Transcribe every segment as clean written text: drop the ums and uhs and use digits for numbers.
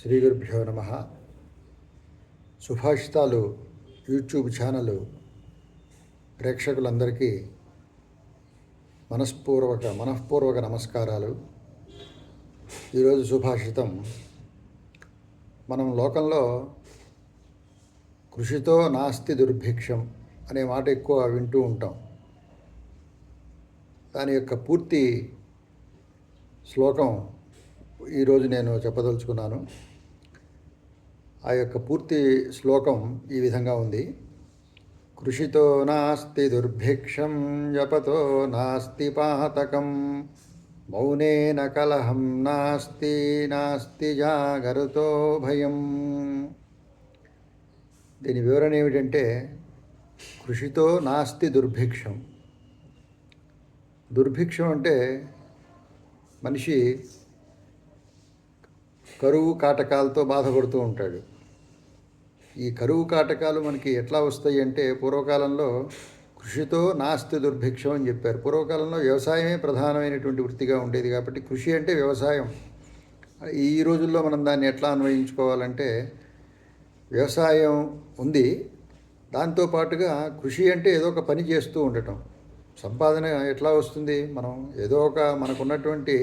శ్రీ గురుభ్యో నమ. సుభాషితాలు YouTube channel ప్రేక్షకులందరికీ మనఃపూర్వక నమస్కారాలు. ఈరోజు సుభాషితం, మనం లోకంలో కృషితో నాస్తి దుర్భిక్షం అనే మాట ఎక్కువ వింటూ ఉంటాం. దాని యొక్క పూర్తి శ్లోకం ఈరోజు నేను చెప్పదలుచుకున్నాను. ఆ యొక్క పూర్తి శ్లోకం ఈ విధంగా ఉంది. కృషితో నాస్తి దుర్భిక్షం జపతో నాస్తి పాతకం మౌనేన కలహం నాస్తి నాస్తి జాగరతో భయం. దీని వివరణ ఏమిటంటే, కృషితో నాస్తి దుర్భిక్షం. దుర్భిక్షం అంటే మనిషి కరువు కాటకాలతో బాధపడుతూ ఉంటాడు. ఈ కరువు కాటకాలు మనకి ఎట్లా వస్తాయి అంటే, పూర్వకాలంలో కృషితో నాస్తి దుర్భిక్షం అని చెప్పారు. పూర్వకాలంలో వ్యవసాయమే ప్రధానమైనటువంటి వృత్తిగా ఉండేది కాబట్టి కృషి అంటే వ్యవసాయం. ఈ రోజుల్లో మనం దాన్ని ఎట్లా అన్వయించుకోవాలంటే, వ్యవసాయం ఉంది, దాంతోపాటుగా కృషి అంటే ఏదో ఒక పని చేస్తూ ఉండటం. సంపాదన ఎట్లా వస్తుంది? మనం ఏదో ఒక మనకున్నటువంటి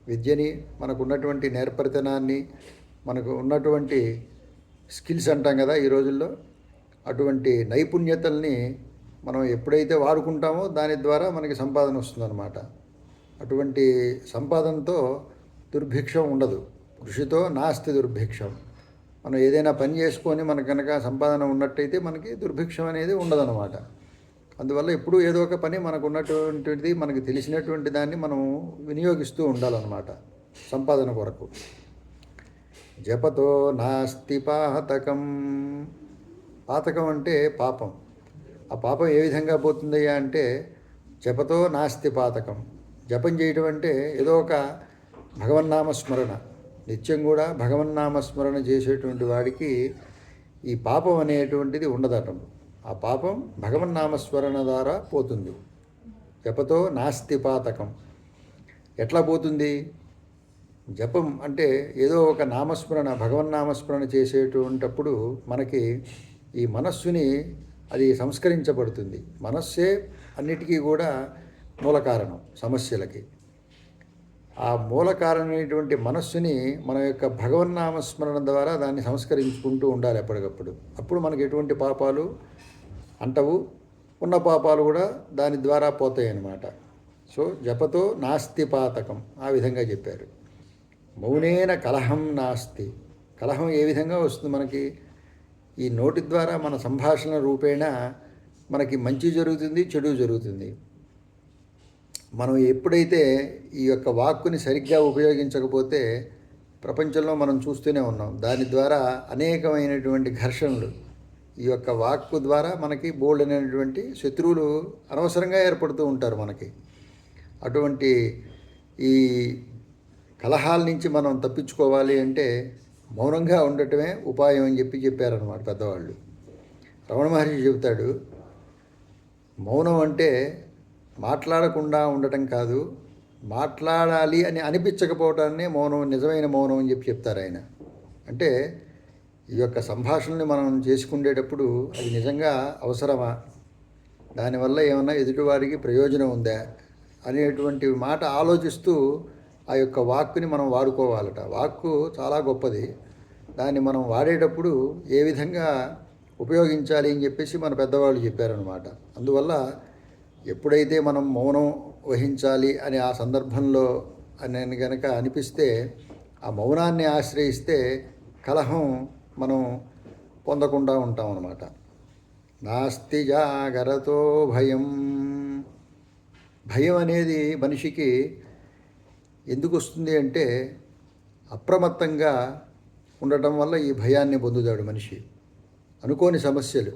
విద్యని, మనకున్నటువంటి నేర్పరితనాన్ని, మనకు ఉన్నటువంటి స్కిల్స్ అంటాం కదా ఈ రోజుల్లో, అటువంటి నైపుణ్యతల్ని మనం ఎప్పుడైతే వాడుకుంటామో దాని ద్వారా మనకి సంపాదన వస్తుందన్నమాట. అటువంటి సంపాదనతో దుర్భిక్షం ఉండదు. కృషితో నాస్తి దుర్భిక్షం. మనం ఏదైనా పని చేసుకొని మనకు కనుక సంపాదన ఉన్నట్టయితే మనకి దుర్భిక్షం అనేది ఉండదన్నమాట. అందువల్ల ఎప్పుడూ ఏదో ఒక పని మనకు ఉన్నటువంటిది, మనకు తెలిసినటువంటి దాన్ని మనం వినియోగిస్తూ ఉండాలన్నమాట సంపాదన కొరకు. జపతో నాస్తి పాతకం. పాతకం అంటే పాపం. ఆ పాపం ఏ విధంగా పోతుందయ్యా అంటే, జపతో నాస్తి పాతకం. జపం చేయటం అంటే ఏదో ఒక భగవన్నామస్మరణ, నిత్యం కూడా భగవన్నామస్మరణ చేసేటువంటి వాడికి ఈ పాపం అనేటువంటిది ఉండదట. ఆ పాపం భగవన్నామస్మరణ ద్వారా పోతుంది. జపతో నాస్తి పాతకం. ఎట్లా పోతుంది? జపం అంటే ఏదో ఒక నామస్మరణ, భగవన్నామస్మరణ చేసేటువంటప్పుడు మనకి ఈ మనస్సుని అది సంస్కరించబడుతుంది. మనస్సే అన్నిటికీ కూడా మూల కారణం సమస్యలకి. ఆ మూల కారణమైనటువంటి మనస్సుని మన యొక్క భగవన్నామస్మరణ ద్వారా దాన్ని సంస్కరించుకుంటూ ఉండాలి ఎప్పటికప్పుడు. అప్పుడు మనకి ఎటువంటి పాపాలు అంటవు, ఉన్న పాపాలు కూడా దాని ద్వారా పోతాయి అన్నమాట. సో జపతో నాస్తి పాతకం ఆ విధంగా చెప్పారు. మౌనేన కలహం నాస్తి. కలహం ఏ విధంగా వస్తుంది మనకి? ఈ నోటి ద్వారా మన సంభాషణ రూపేణ మనకి మంచి జరుగుతుంది, చెడు జరుగుతుంది. మనం ఎప్పుడైతే ఈ యొక్క వాక్కుని సరిగ్గా ఉపయోగించకపోతే, ప్రపంచంలో మనం చూస్తూనే ఉన్నాం, దాని ద్వారా అనేకమైనటువంటి ఘర్షణలు, ఈ యొక్క వాక్కు ద్వారా మనకి బోల్డ్ అనేటువంటి శత్రువులు అనవసరంగా ఏర్పడుతూ ఉంటారు మనకి. అటువంటి ఈ కలహాల నుంచి మనం తప్పించుకోవాలి అంటే మౌనంగా ఉండటమే ఉపాయం అని చెప్పారన్నమాట పెద్దవాళ్ళు. రమణ మహర్షి చెబుతాడు, మౌనం అంటే మాట్లాడకుండా ఉండటం కాదు, మాట్లాడాలి అని అనిపించకపోవటాన్నే మౌనం, నిజమైన మౌనం అని చెప్తారు ఆయన. అంటే ఈ యొక్క సంభాషణని మనం చేసుకునేటప్పుడు అది నిజంగా అవసరమా, దానివల్ల ఏమన్నా ఎదుటివారికి ప్రయోజనం ఉందా అనేటువంటి మాట ఆలోచిస్తూ ఆ యొక్క వాక్కుని మనం వాడుకోవాలట. వాక్కు చాలా గొప్పది. దాన్ని మనం వాడేటప్పుడు ఏ విధంగా ఉపయోగించాలి అని చెప్పేసి మన పెద్దవాళ్ళు చెప్పారనమాట. అందువల్ల ఎప్పుడైతే మనం మౌనం వహించాలి అని ఆ సందర్భంలో అని కనుక అనిపిస్తే, ఆ మౌనాన్ని ఆశ్రయిస్తే కలహం మనం పొందకుండా ఉంటాం అన్నమాట. నాస్తి జాగరతో భయం. భయం అనేది మనిషికి ఎందుకు వస్తుంది అంటే, అప్రమత్తంగా ఉండటం వల్ల ఈ భయాన్ని పొందుతాడు మనిషి. అనుకోని సమస్యలు,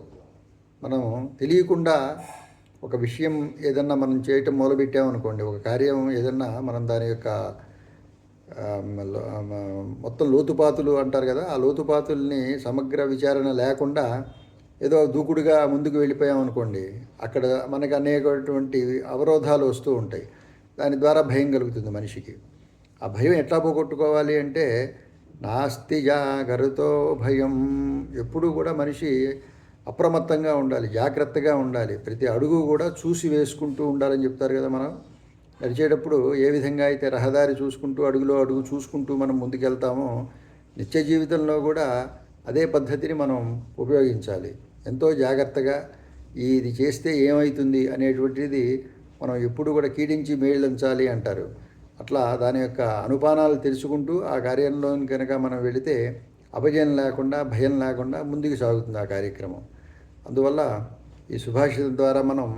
మనం తెలియకుండా ఒక విషయం ఏదన్నా మనం చేయటం మొదలుపెట్టామనుకోండి, ఒక కార్యం ఏదన్నా, మనం దాని యొక్క మొత్తం లోతుపాతులు అంటారు కదా, ఆ లోతుపాతుల్ని సమగ్ర విచారణ లేకుండా ఏదో దూకుడుగా ముందుకు వెళ్ళిపోయామనుకోండి, అక్కడ మనకు అనేకటువంటి అవరోధాలు వస్తూ ఉంటాయి. దాని ద్వారా భయం కలుగుతుంది మనిషికి. ఆ భయం ఎట్లా పోగొట్టుకోవాలి అంటే, నాస్తి జాగరుతో భయం. ఎప్పుడూ కూడా మనిషి అప్రమత్తంగా ఉండాలి, జాగ్రత్తగా ఉండాలి. ప్రతి అడుగు కూడా చూసి వేసుకుంటూ ఉండాలని చెప్తారు కదా. మనం నడిచేటప్పుడు ఏ విధంగా అయితే రహదారి చూసుకుంటూ అడుగులో అడుగు చూసుకుంటూ మనం ముందుకెళ్తామో, నిత్య జీవితంలో కూడా అదే పద్ధతిని మనం ఉపయోగించాలి. ఎంతో జాగ్రత్తగా ఇది చేస్తే ఏమవుతుంది అనేటువంటిది మనం ఎప్పుడు కూడా కీడించి మేళించాలి అంటారు. అట్లా దాని యొక్క అనుపానాలు తెలుసుకుంటూ ఆ కార్యంలో కనుక మనం వెళితే అపజయం లేకుండా, భయం లేకుండా ముందుకు సాగుతుంది ఆ కార్యక్రమం. అందువల్ల ఈ సుభాషితం ద్వారా మనం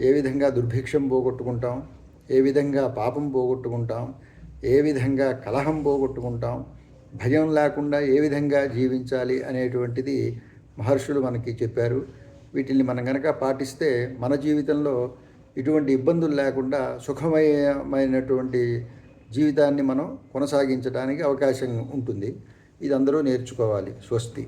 ఏ విధంగా దుర్భిక్షం పోగొట్టుకుంటాం, ఏ విధంగా పాపం పోగొట్టుకుంటాం, ఏ విధంగా కలహం పోగొట్టుకుంటాం, భయం లేకుండా ఏ విధంగా జీవించాలి అనేటువంటిది మహర్షులు మనకి చెప్పారు. వీటిని మనం కనుక పాటిస్తే మన జీవితంలో ఇటువంటి ఇబ్బందులు లేకుండా సుఖమయమైనటువంటి జీవితాన్ని మనం కొనసాగించడానికి అవకాశం ఉంటుంది. ఇది అందరూ నేర్చుకోవాలి. స్వస్తి.